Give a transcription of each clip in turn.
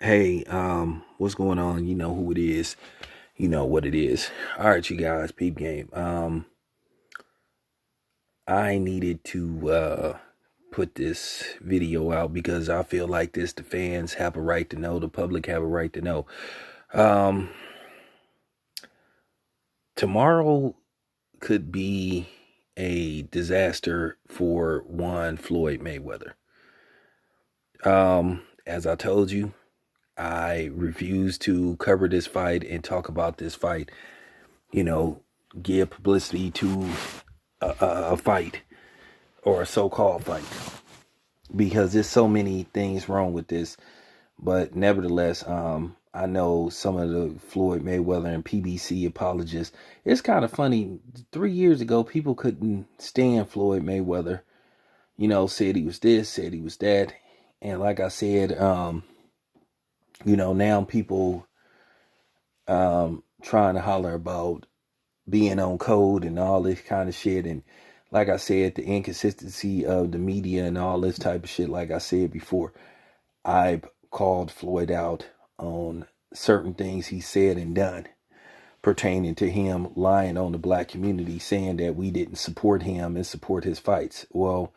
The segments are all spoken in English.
Hey, what's going on? You know who it is. You know what it is. All right, you guys, peep game. I needed to put this video out because I feel like the fans have a right to know, the public have a right to know. Um, Tomorrow could be a disaster for one Floyd Mayweather. As I told you, I refuse to cover this fight and talk about this fight, you know, give publicity to a fight or a so-called fight because there's so many things wrong with this. But nevertheless, I know some of the Floyd Mayweather and PBC apologists. It's kind of funny. 3 years ago, people couldn't stand Floyd Mayweather. Said he was this, said he was that, and like I said, now people trying to holler about being on code and all this kind of shit. And like I said, the inconsistency of the media and all this type of shit, like I said before, I called Floyd out on certain things he said and done pertaining to him lying on the black community, saying that we didn't support him and support his fights. Well,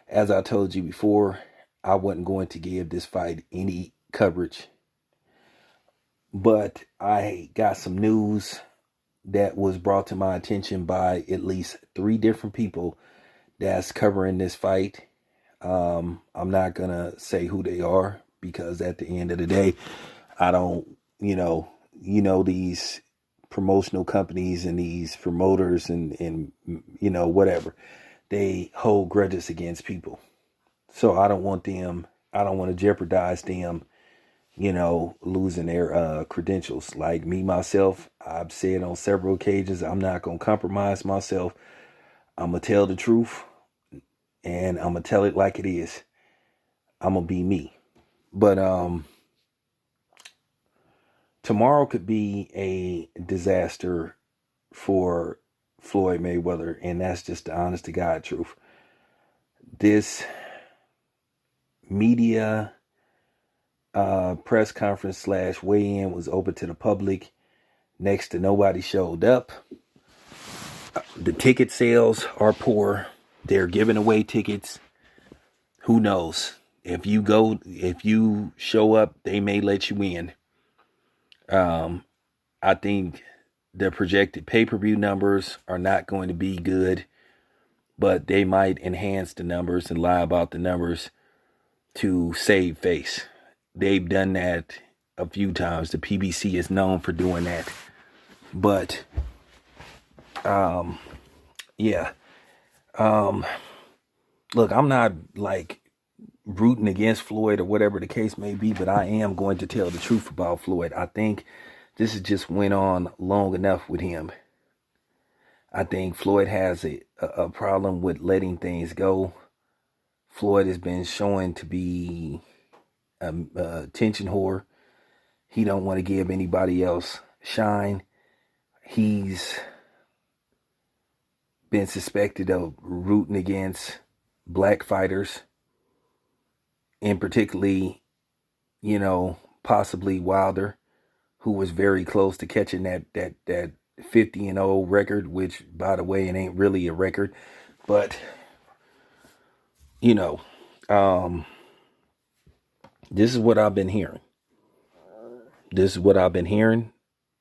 as I told you before, I wasn't going to give this fight any coverage. But I got some news that was brought to my attention by at least 3 different people that's covering this fight. I'm not gonna say who they are because at the end of the day, I don't, these promotional companies and these promoters and whatever, they hold grudges against people. So I don't want to jeopardize them, losing their credentials. Like me, myself, I've said on several occasions, I'm not going to compromise myself. I'm going to tell the truth and I'm going to tell it like it is. I'm going to be me. But tomorrow could be a disaster for Floyd Mayweather, and that's just the honest to God truth. This media press conference / weigh-in was open to the public. Next to nobody showed up. The ticket sales are poor. They're giving away tickets. Who knows? If you show up, they may let you in. I think the projected pay-per-view numbers are not going to be good, but they might enhance the numbers and lie about the numbers to save face. They've done that a few times. The PBC is known for doing that. But yeah. Look, I'm not like rooting against Floyd or whatever the case may be, but I am going to tell the truth about Floyd. I think this has just went on long enough with him. I think Floyd has a problem with letting things go. Floyd has been shown to be a attention whore. He don't want to give anybody else shine. He's been suspected of rooting against black fighters, and particularly, possibly Wilder, who was very close to catching that 50-0 record, which, by the way, it ain't really a record, but this is what I've been hearing.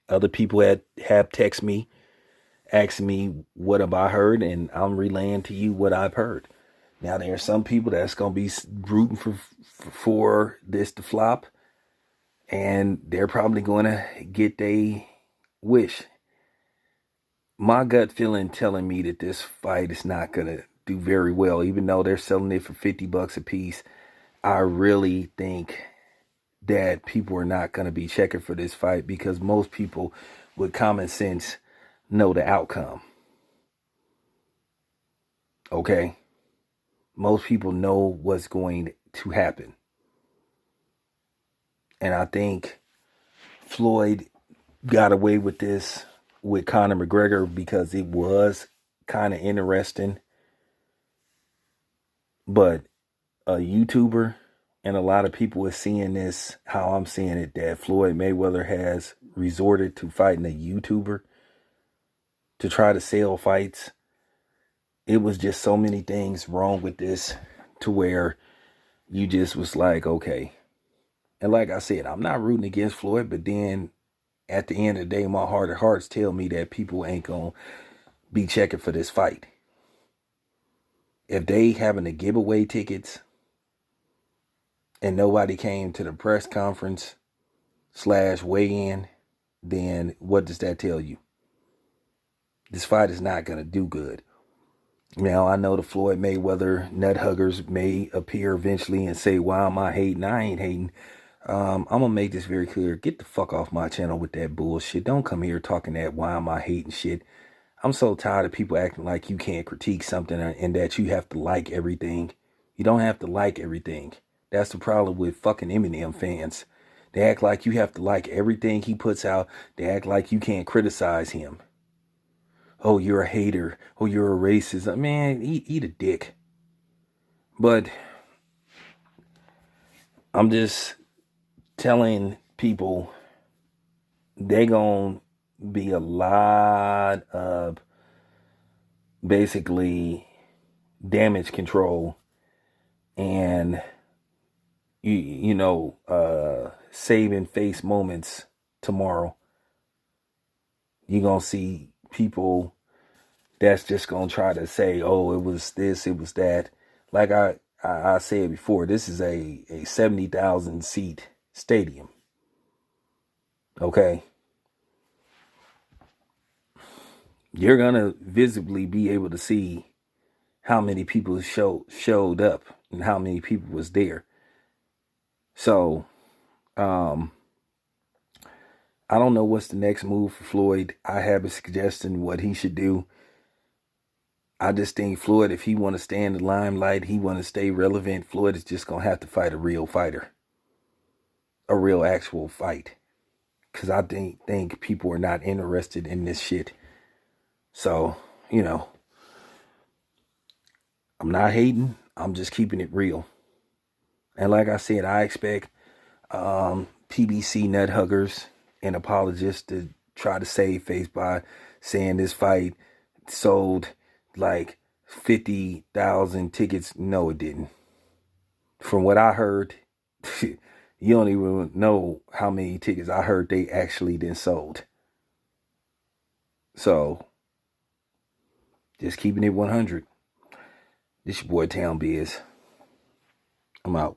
Other people have texted me, asking me what have I heard, and I'm relaying to you what I've heard. Now, there are some people that's going to be rooting for this to flop, and they're probably going to get their wish. My gut feeling telling me that this fight is not going to do very well, even though they're selling it for $50 a piece. I really think that people are not going to be checking for this fight because most people with common sense know the outcome. Okay? Most people know what's going to happen. And I think Floyd got away with this with Conor McGregor because it was kind of interesting. But a YouTuber and a lot of people are seeing this how I'm seeing it, that Floyd Mayweather has resorted to fighting a YouTuber to try to sell fights. It was just so many things wrong with this to where you just was like, okay. And like I said, I'm not rooting against Floyd, but then at the end of the day, my heart of hearts tell me that people ain't going to be checking for this fight. If they having to give away tickets and nobody came to the press conference / weigh-in, then what does that tell you? This fight is not going to do good. Now, I know the Floyd Mayweather nut huggers may appear eventually and say, why am I hating? I ain't hating. I'm going to make this very clear. Get the fuck off my channel with that bullshit. Don't come here talking that why am I hating shit. I'm so tired of people acting like you can't critique something and that you have to like everything. You don't have to like everything. That's the problem with fucking Eminem fans. They act like you have to like everything he puts out. They act like you can't criticize him. Oh, you're a hater. Oh, you're a racist. Man, eat a dick. But I'm just telling people they're going to be a lot of basically damage control and saving face moments tomorrow. You're going to see people that's just going to try to say, oh, it was this, it was that. Like I said before, this is a 70,000 seat stadium. Okay. You're going to visibly be able to see how many people showed up and how many people was there. So, I don't know what's the next move for Floyd. I have a suggestion what he should do. I just think Floyd, if he want to stay in the limelight, he want to stay relevant, Floyd is just going to have to fight a real fighter. A real actual fight. Because I think people are not interested in this shit. So, I'm not hating. I'm just keeping it real. And like I said, I expect PBC nut huggers and apologists to try to save face by saying this fight sold like 50,000 tickets. No, it didn't. From what I heard, you don't even know how many tickets I heard they actually then sold. So, just keeping it 100. This your boy Town Biz. I'm out.